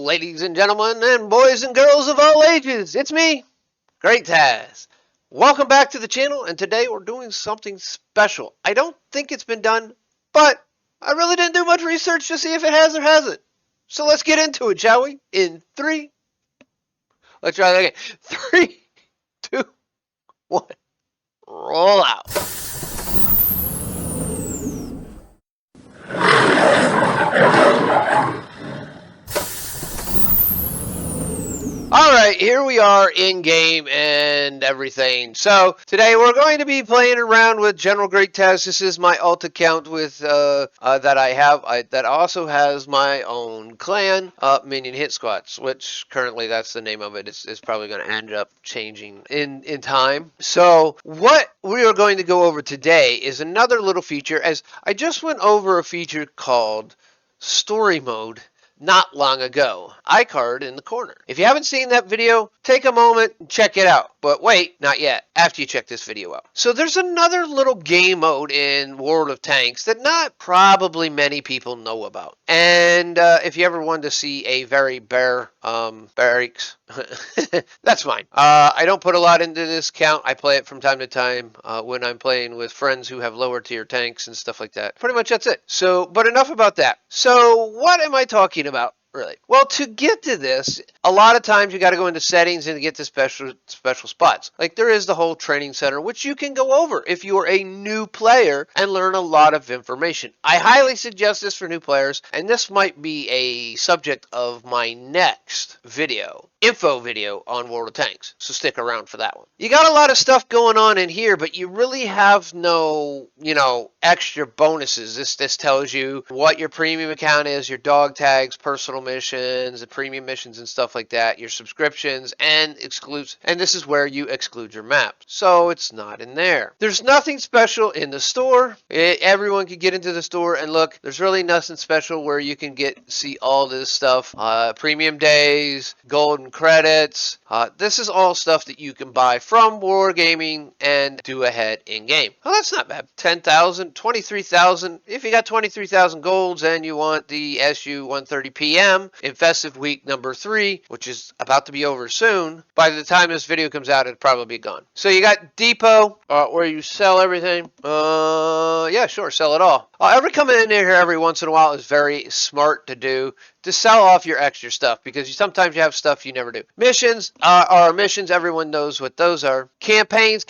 ladies and gentlemen, and boys and girls of all ages. It's me, GreatTaz. Welcome back to the channel, and today we're doing something special. I don't think it's been done, but I really didn't do much research to see if it has or hasn't. So let's get into it, shall we? In three. Let's try that again. 3, 2, 1. Roll out. Alright, here we are in game and everything. So, today we're going to be playing around with General GreatTaz. This is my alt account with that I have. That also has my own clan, Minion Hit Squads, which currently that's the name of it. It's probably going to end up changing in time. So, what we are going to go over today is another little feature, as I just went over a feature called Story Mode not long ago. iCard in the corner. If you haven't seen that video, take a moment and check it out. But wait, not yet. After you check this video out. So there's another little game mode in World of Tanks that not probably many people know about. And if you ever wanted to see a very bare barracks, that's fine. I don't put a lot into this count. I play it from time to time when I'm playing with friends who have lower tier tanks and stuff like that. Pretty much that's it. So, but enough about that. So what am I talking about? Really? Well, to get to this, a lot of times you got to go into settings and get to special spots. Like there is the whole training center, which you can go over if you are a new player and learn a lot of information. I highly suggest this for new players, and this might be a subject of my next video. Info video on World of Tanks, so stick around for that one. You got a lot of stuff going on in here, but you really have no, extra bonuses. This tells you what your premium account is, your dog tags, personal missions, the premium missions and stuff like that, your subscriptions, and excludes, and this is where you exclude your maps. So it's not in there. There's nothing special in the store. Everyone can get into the store and look. There's really nothing special where you can see all this stuff. Premium days, golden credits. This is all stuff that you can buy from Wargaming and do ahead in game. Oh, that's not bad. 10,000, 23,000. If you got 23,000 golds and you want the SU 130 PM in festive week number 3, which is about to be over soon, by the time this video comes out, it'll probably be gone. So you got Depot, where you sell everything. Yeah, sure, sell it all. Coming in here every once in a while is very smart to do, to sell off your extra stuff, because sometimes you have stuff you never do. Missions are missions. Everyone knows what those are. Campaigns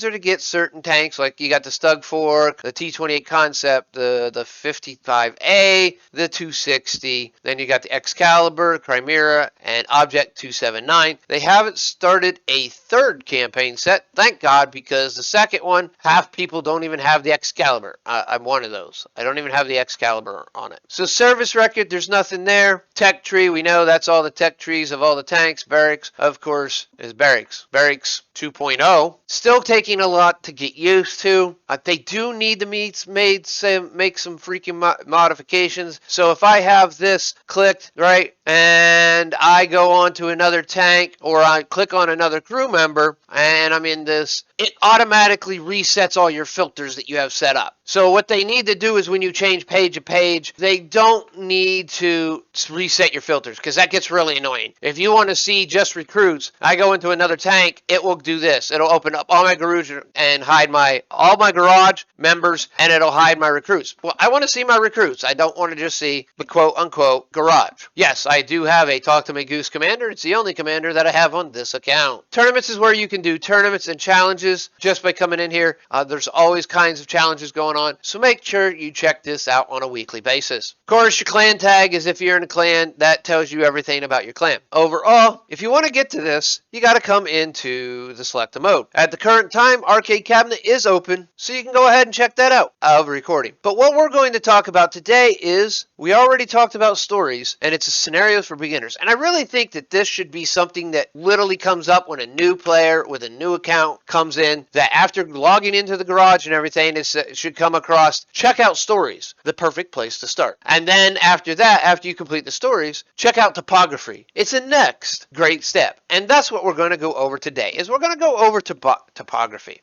are to get certain tanks, like you got the Stug Fork, the T-28 Concept, the 55A, the 260. Then you got the Excalibur, Chimera, and Object 279. They haven't started a third campaign set, thank God, because the second one, half people don't even have the Excalibur. I'm one of those. I don't even have the Excalibur on it. So service record, there's nothing there. Tech tree, we know that's all the tech trees of all the tanks. Barracks, of course, is barracks. Barracks 2.0. Still taking a lot to get used to. They do need to make some freaking modifications. So if I have this clicked, right, and I go on to another tank, or I click on another crew member, and I'm in this, it automatically resets all your filters that you have set up. So what they need to do is when you change page to page, they don't need to reset your filters, because that gets really annoying. If you want to see just recruits, I go into another tank, it will do this. It'll open up all my garage and hide all my garage members, and it'll hide my recruits. Well, I want to see my recruits. I don't want to just see the quote-unquote garage. Yes, I do have a Talk to Me Goose commander. It's the only commander that I have on this account. Tournaments is where you can do tournaments and challenges just by coming in here. There's always kinds of challenges going on, so make sure you check this out on a weekly basis. Of course, your clan tag is if you're in a clan, that tells you everything about your clan. Overall, if you want to get to this, you got to come into the select mode. At the current time, Arcade Cabinet is open, so you can go ahead and check that out of recording. But what we're going to talk about today is, we already talked about stories, and it's scenarios for beginners. And I really think that this should be something that literally comes up when a new player with a new account comes in, that after logging into the garage and everything, it should come across, check out stories, the perfect place to start. And then after that, after you complete the stories, check out Topography. It's a next great step. And that's what we're going to go over today, is we're going to go over Topography.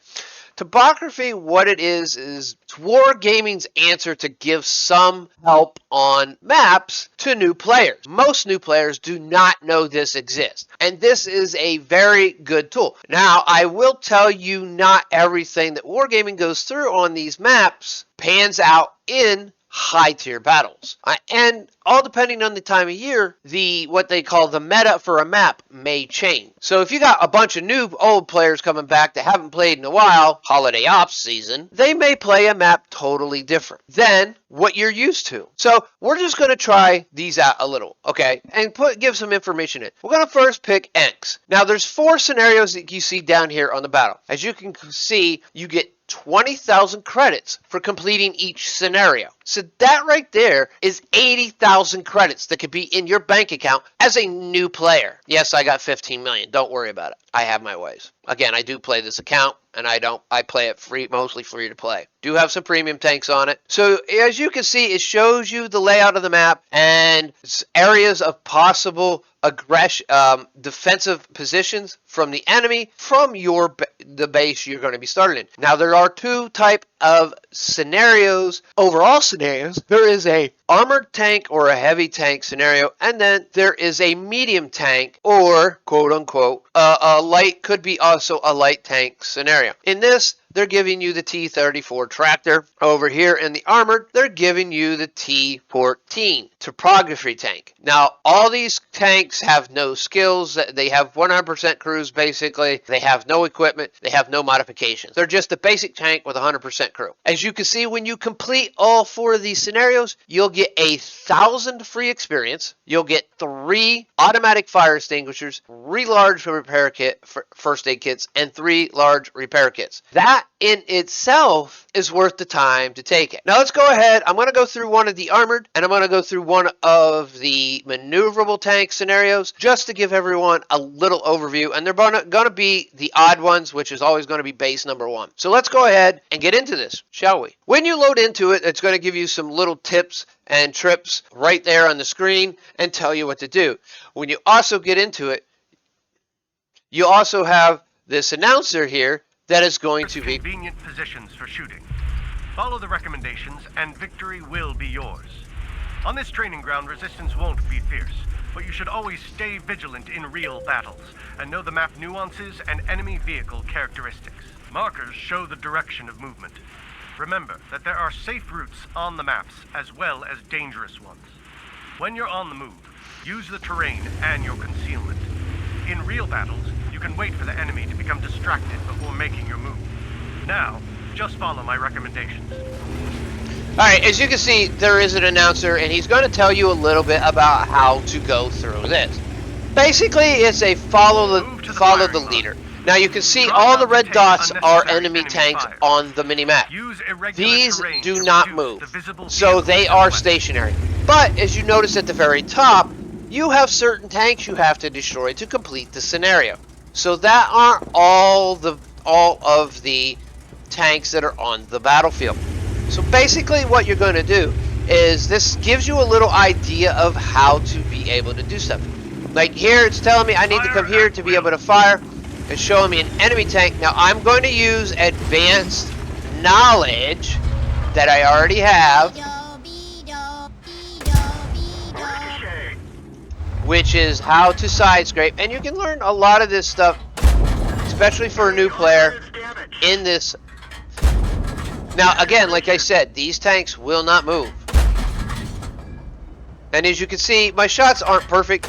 Topography, what it is Wargaming's answer to give some help on maps to new players. Most new players do not know this exists, and this is a very good tool. Now, I will tell you, not everything that Wargaming goes through on these maps pans out in high tier battles, and all depending on the time of year, what they call the meta for a map may change. So if you got a bunch of new old players coming back that haven't played in a while, holiday ops season, they may play a map totally different than what you're used to. So we're just going to try these out a little, okay, and give some information in. We're going to first pick Enks. Now there's 4 scenarios that you see down here on the battle. As you can see, you get 20,000 credits for completing each scenario. So that right there is 80,000 credits that could be in your bank account as a new player. Yes, I got 15 million. Don't worry about it. I have my ways. Again, I do play this account, and I play it free, mostly free to play. Do have some premium tanks on it. So as you can see, it shows you the layout of the map and areas of possible aggression, defensive positions from the enemy from the base you're going to be starting in. Now there are 2 type of scenarios, overall scenarios. There is a armored tank or a heavy tank scenario, and then there is a medium tank or quote unquote a light, could be also a light tank scenario. In this, they're giving you the T-34 tractor. Over here in the armored, they're giving you the T-14 topography tank. Now, all these tanks have no skills. They have 100% crews, basically. They have no equipment. They have no modifications. They're just a basic tank with 100% crew. As you can see, when you complete all 4 of these scenarios, you'll get 1,000 free experience. You'll get 3 automatic fire extinguishers, 3 large repair kit, first aid kits, and 3 large repair kits. That in itself is worth the time to take it. Now let's go ahead. I'm going to go through one of the armored, and I'm going to go through one of the maneuverable tank scenarios just to give everyone a little overview, and they're going to be the odd ones, which is always going to be base number 1. So let's go ahead and get into this, shall we? When you load into it, it's going to give you some little tips and trips right there on the screen and tell you what to do. When you also get into it, you also have this announcer here that is going to be convenient positions for shooting. Follow the recommendations and victory will be yours. On this training ground, resistance won't be fierce, but you should always stay vigilant in real battles and know the map nuances and enemy vehicle characteristics. Markers show the direction of movement. Remember that there are safe routes on the maps as well as dangerous ones. When you're on the move, use the terrain and your concealment. In real battles, you can wait for the enemy to become distracted before making your move. Now, just follow my recommendations. Alright, as you can see, there is an announcer, and he's going to tell you a little bit about how to go through this. Basically, it's a follow the leader. Now you can see all the red dots are enemy tanks on the mini-map. These do not move, so they are stationary. But, as you notice at the very top, you have certain tanks you have to destroy to complete the scenario. So that aren't all of the tanks that are on the battlefield. So basically what you're going to do is this gives you a little idea of how to be able to do stuff. Like here it's telling me I need to come here to be able to fire. It's showing me an enemy tank. Now I'm going to use advanced knowledge that I already have, which is how to side scrape, and you can learn a lot of this stuff, especially for a new player in this. Now again, like I said, these tanks will not move, and as you can see, my shots aren't perfect.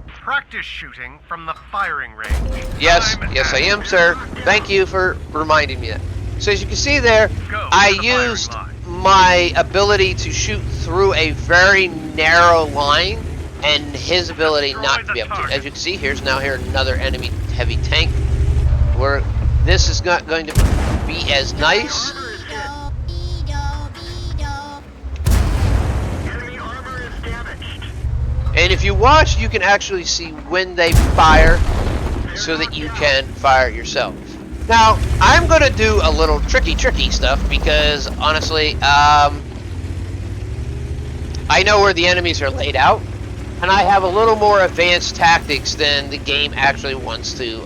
Practice shooting from the firing range. Yes, I am, sir. Thank you for reminding me that. So as you can see there, I used my ability to shoot through a very narrow line, and his ability not to be able to. As you can see, here's another enemy heavy tank, where this is not going to be as nice. And if you watch, you can actually see when they fire, so that you can fire yourself. Now, I'm going to do a little tricky stuff, because honestly, I know where the enemies are laid out, and I have a little more advanced tactics than the game actually wants to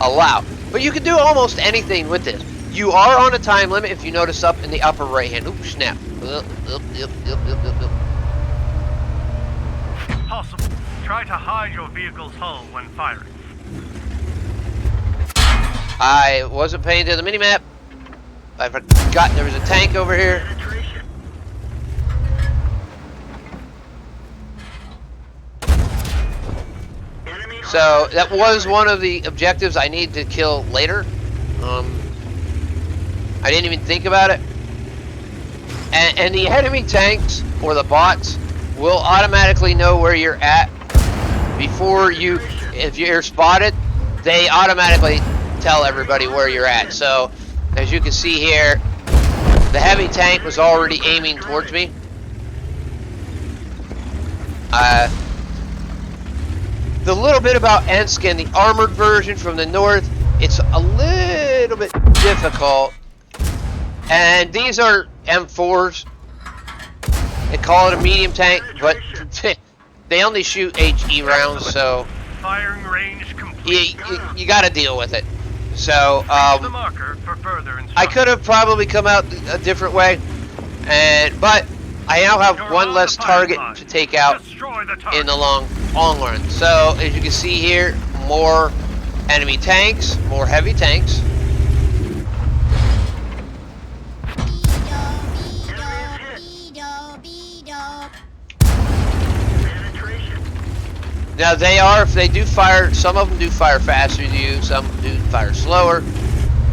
allow. But you can do almost anything with this. You are on a time limit if you notice up in the upper right hand. Oops, snap. Possible. Try to hide your vehicle's hull when firing. I wasn't paying to the minimap. I forgot there was a tank over here. So that was one of the objectives I need to kill later. I didn't even think about it. And the enemy tanks or the bots will automatically know where you're at before you, if you're spotted, they automatically tell everybody where you're at. So as you can see here, the heavy tank was already aiming towards me. The little bit about Ensk and the armored version from the north, it's a little bit difficult. And these are M4s. They call it a medium tank, but they only shoot HE rounds, so Firing range complete. you got to deal with it. So The marker for further I could have probably come out a different way, but I now have one less target to take out in the long run. So as you can see here, more enemy tanks, more heavy tanks. Now they are, if they do fire, some of them do fire faster than you, some do fire slower.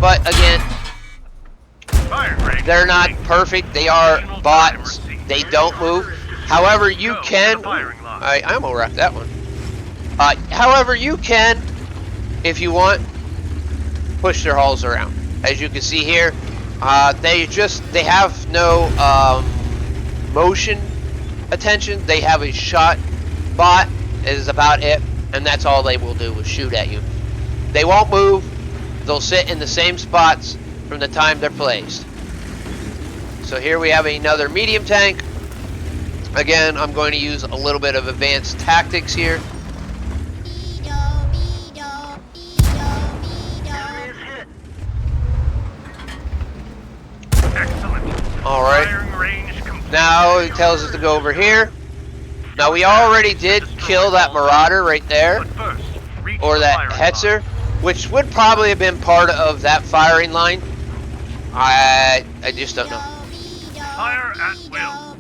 But again, they're not perfect. They are bots. They don't move. However, you can. I almost wrapped that one. However, you can, if you want, push their hulls around. As you can see here, they have no motion attention. They have a shot bot is about it, and that's all they will do is shoot at you. They won't move. They'll sit in the same spots from the time they're placed. So here we have another medium tank. Again, I'm going to use a little bit of advanced tactics here. Excellent. All right. Now it tells us to go over here. Now we already did kill that Marauder right there, or that Hetzer, which would probably have been part of that firing line. I just don't know. Fire at will.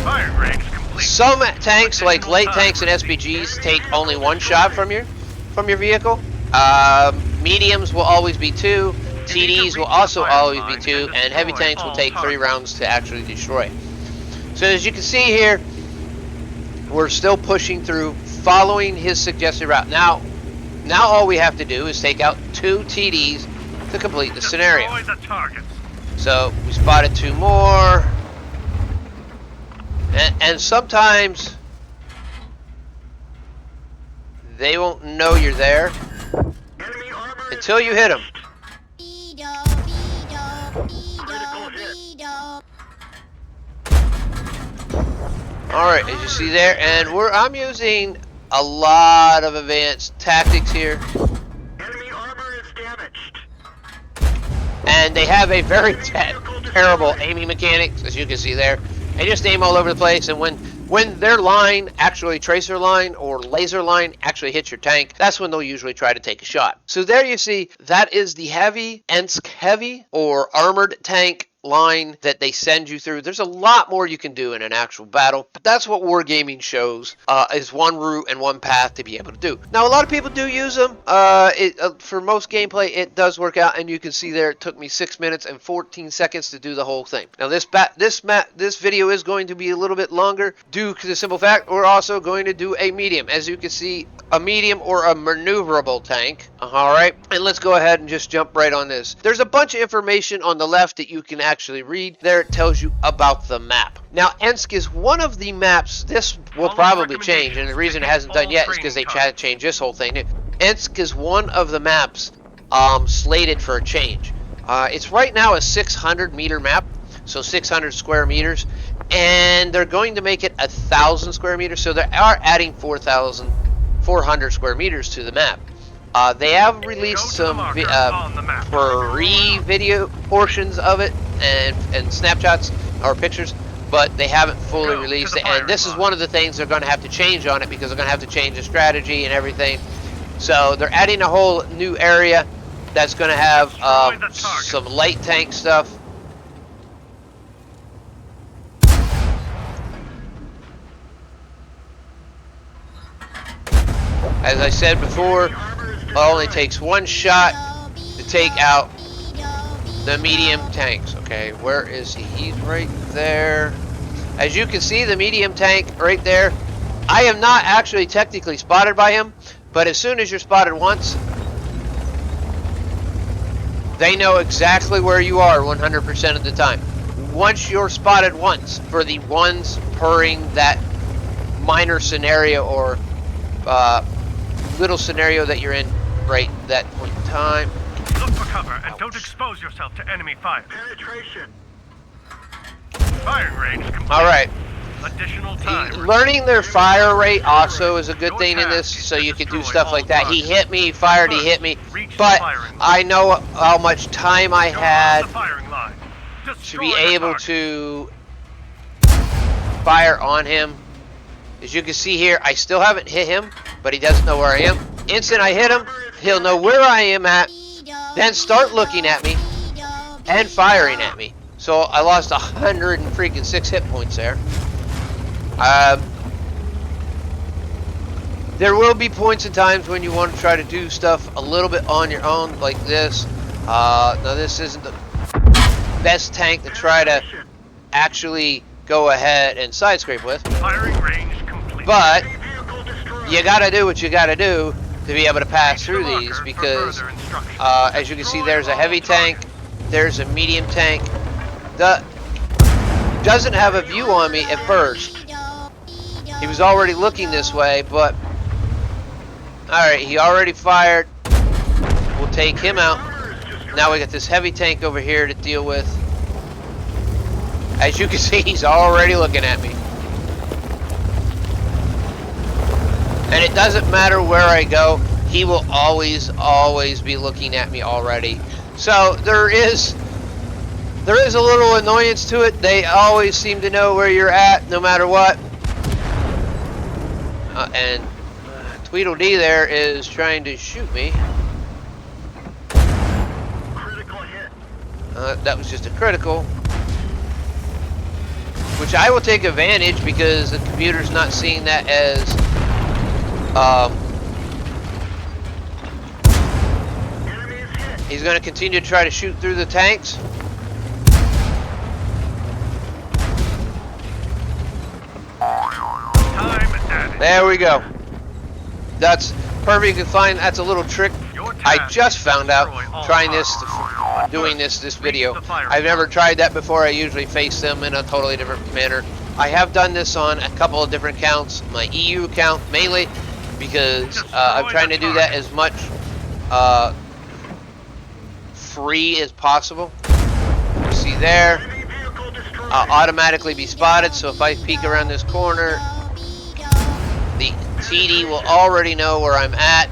Fire range complete. Some tanks, like light tanks and SPGs, take only one shot from your vehicle. Mediums will always be 2. TDs will also always be 2, and heavy tanks will take 3 rounds to actually destroy. So as you can see here, we're still pushing through, following his suggested route. Now all we have to do is take out 2 TDs to complete the scenario. So we spotted 2 more, and sometimes they won't know you're there until you hit them. Alright, as you see there, and I'm using a lot of advanced tactics here. Enemy armor is damaged. And they have a very terrible aiming mechanics, as you can see there. They just aim all over the place, and when their line, actually tracer line or laser line, actually hits your tank, that's when they'll usually try to take a shot. So there you see, that is the heavy, Ensk heavy, or armored tank line that they send you through. There's a lot more you can do in an actual battle, but that's what Wargaming shows is one route and one path to be able to do. Now a lot of people do use them. For most gameplay it does work out, and you can see there it took me 6 minutes and 14 seconds to do the whole thing. Now this video is going to be a little bit longer due to the simple fact we're also going to do a medium. As you can see, a medium or a maneuverable tank. Alright, and let's go ahead and just jump right on this. There's a bunch of information on the left that you can actually read. There it tells you about the map. Now Ensk is one of the maps. This will probably change, and the reason it hasn't done yet is because they try to change this whole thing. Ensk is one of the maps slated for a change. It's right now a 600 meter map, so 600 square meters, and they're going to make it 1,000 square meters, so they are adding 4,000 400 square meters to the map. They have released some free video portions of it and snapshots or pictures, but they haven't fully released it. And this is one of the things they're going to have to change on it, because they're going to have to change the strategy and everything. So they're adding a whole new area that's going to have some light tank stuff. As I said before, it only takes one shot to take out the medium tanks. Okay, where is he? He's right there. As you can see, the medium tank right there. I am not actually technically spotted by him, but as soon as you're spotted once, they know exactly where you are 100% of the time. Once you're spotted once, for the ones purring that minor scenario or little scenario that you're in right that point in time. Look for cover and don't expose yourself to enemy fire. Penetration. Firing range complete. All right. Additional time. Learning their fire rate also is a good thing in this, so you can do stuff like that. He hit me, fired, he hit me, but I know how much time I had to be able to fire on him. As you can see here, I still haven't hit him, but he doesn't know where I am. Instant I hit him, he'll know where I am at, then start looking at me and firing at me. So I lost 106 hit points there. There will be points and times when you want to try to do stuff a little bit on your own, like this. Now this isn't the best tank to try to actually go ahead and side scrape with. Firing range complete. But you gotta do what you gotta do to be able to pass through these, because as you can see, there's a heavy tank, there's a medium tank that doesn't have a view on me at first. He was already looking this way, but alright, he already fired. We'll take him out. Now we got this heavy tank over here to deal with. As you can see, he's already looking at me. And it doesn't matter where I go, he will always be looking at me already. So there is a little annoyance to it. They always seem to know where you're at, no matter what. And Tweedledee there is trying to shoot me. Critical hit. That was just a critical. Which I will take advantage, because the computer's not seeing that as he's going to continue to try to shoot through the tanks. There we go. That's perfect. You can find that's a little trick I just found out trying this, doing this video. I've never tried that before. I usually face them in a totally different manner. I have done this on a couple of different accounts. My EU account mainly, because I'm trying to do that as much free as possible. You see there, I'll automatically be spotted, so if I peek around this corner, the TD will already know where I'm at.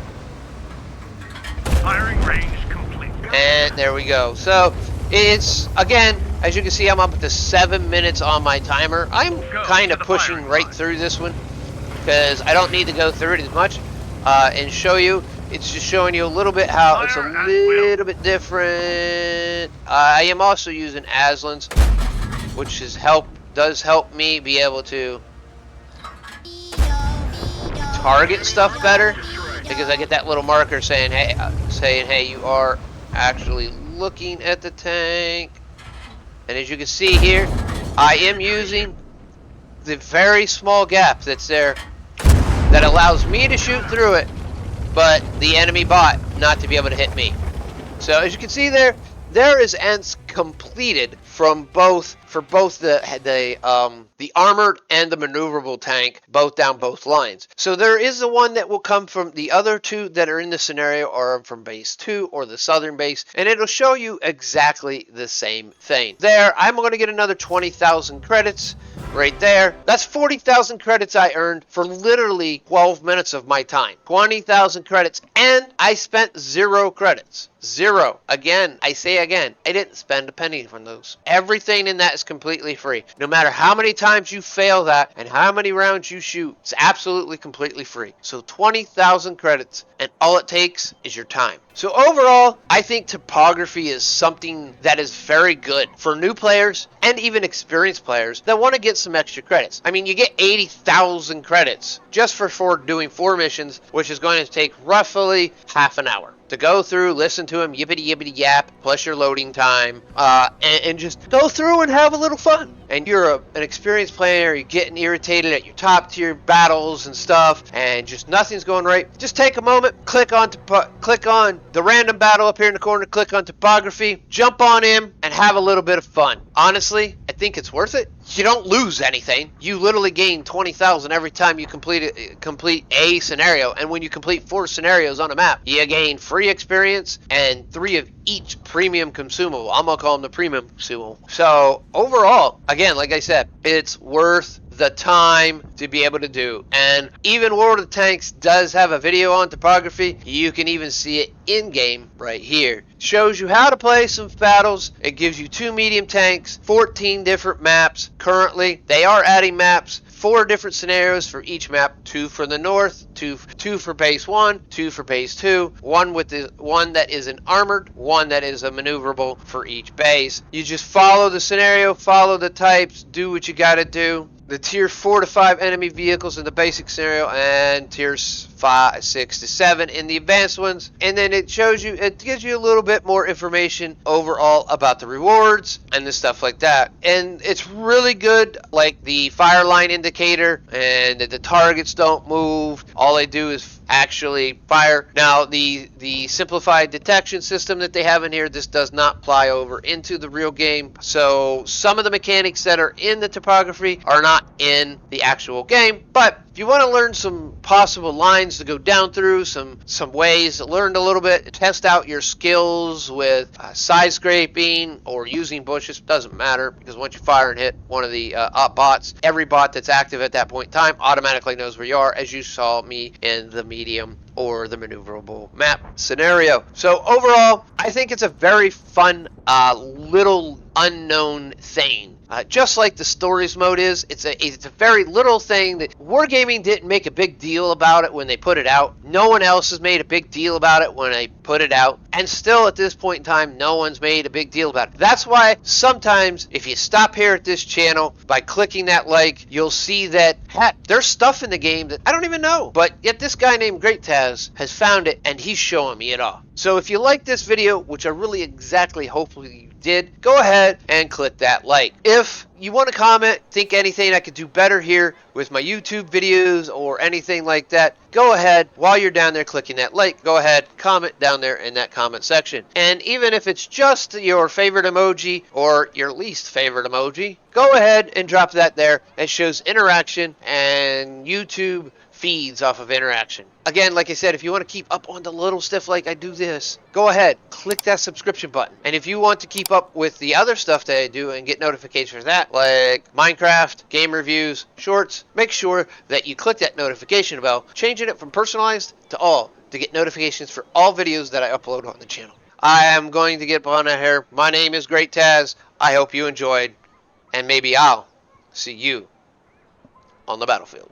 Firing range complete. And there we go. So it's, again, as you can see, I'm up to 7 minutes on my timer. I'm kind of pushing right through this one, because I don't need to go through it as much and show you. It's just showing you a little bit how it's a little bit different. I am also using Aslan's, which does help me be able to target stuff better, because I get that little marker saying, hey, you are actually looking at the tank. And as you can see here, I am using the very small gap that's there that allows me to shoot through it, but the enemy bot not to be able to hit me. So as you can see there is ends completed for both the armored and the maneuverable tank, both down both lines. So there is the one that will come from the other two that are in the scenario, or from base 2 or the southern base, and it'll show you exactly the same thing. There, I'm going to get another 20,000 credits right there. That's 40,000 credits I earned for literally 12 minutes of my time. 20,000 credits, and I spent 0 credits. 0. Again, I say again, I didn't spend a penny on those. Everything in that is completely free. No matter how many times you fail that and how many rounds you shoot, it's absolutely completely free. So 20,000 credits, and all it takes is your time. So overall, I think topography is something that is very good for new players and even experienced players that want to get some extra credits. I mean, you get 80,000 credits just for doing 4 missions, which is going to take roughly half an hour to go through, listen to him yippity yippity yap, plus your loading time, and just go through and have a little fun. And you're an experienced player, you're getting irritated at your top tier battles and stuff, and just nothing's going right. Just take a moment, click on the random battle up here in the corner, click on topography, jump on in, and have a little bit of fun. Honestly, I think it's worth it. You don't lose anything. You literally gain 20,000 every time you complete a scenario, and when you complete 4 scenarios on a map, you gain free experience and 3 of each premium consumable. I'm gonna call them the premium consumable. So overall, again, like I said, it's worth the time to be able to do. And even World of Tanks does have a video on topography. You can even see it in game right here. Shows you how to play some battles. It gives you 2 medium tanks, 14 different maps. Currently, they are adding maps. 4 different scenarios for each map. 2 for the north, 2 for base 1, 2 for base 2, one that is an armored, one that is a maneuverable for each base. You just follow the scenario, follow the types, do what you gotta do. The tier 4 to 5 enemy vehicles in the basic scenario, and tiers 5, 6 to 7 in the advanced ones. And then it gives you a little bit more information overall about the rewards and the stuff like that. And it's really good, like the fire line indicator, and the targets don't move. All they do is actually fire. Now the simplified detection system that they have in here, this does not apply over into the real game. So some of the mechanics that are in the topography are not in the actual game. But if you want to learn some possible lines to go down through, some ways to learn a little bit, test out your skills with side scraping or using bushes, doesn't matter, because once you fire and hit one of the op bots, every bot that's active at that point in time automatically knows where you are, as you saw me in the medium or the maneuverable map scenario. So overall, I think it's a very fun little unknown thing. Just like the stories mode is, it's a very little thing that Wargaming didn't make a big deal about it when they put it out. No one else has made a big deal about it when they put it out. And still at this point in time, no one's made a big deal about it. That's why sometimes if you stop here at this channel by clicking that like, you'll see that, heck, there's stuff in the game that I don't even know. But yet this guy named GreatTaz has found it, and he's showing me it all. So if you like this video, which I really exactly hopefully you did, go ahead and click that like. If you want to comment, think anything I could do better here with my YouTube videos or anything like that, go ahead, while you're down there clicking that like, go ahead, comment down there in that comment section. And even if it's just your favorite emoji or your least favorite emoji, go ahead and drop that there. It shows interaction, and YouTube feeds off of interaction. Again, like I said, if you want to keep up on the little stuff like I do this, go ahead, click that subscription button. And if you want to keep up with the other stuff that I do and get notifications for that, like Minecraft, game reviews, shorts, make sure that you click that notification bell, changing it from personalized to all, to get notifications for all videos that I upload on the channel. I am going to get on here. My name is GreatTaz. I hope you enjoyed, and maybe I'll see you on the battlefield.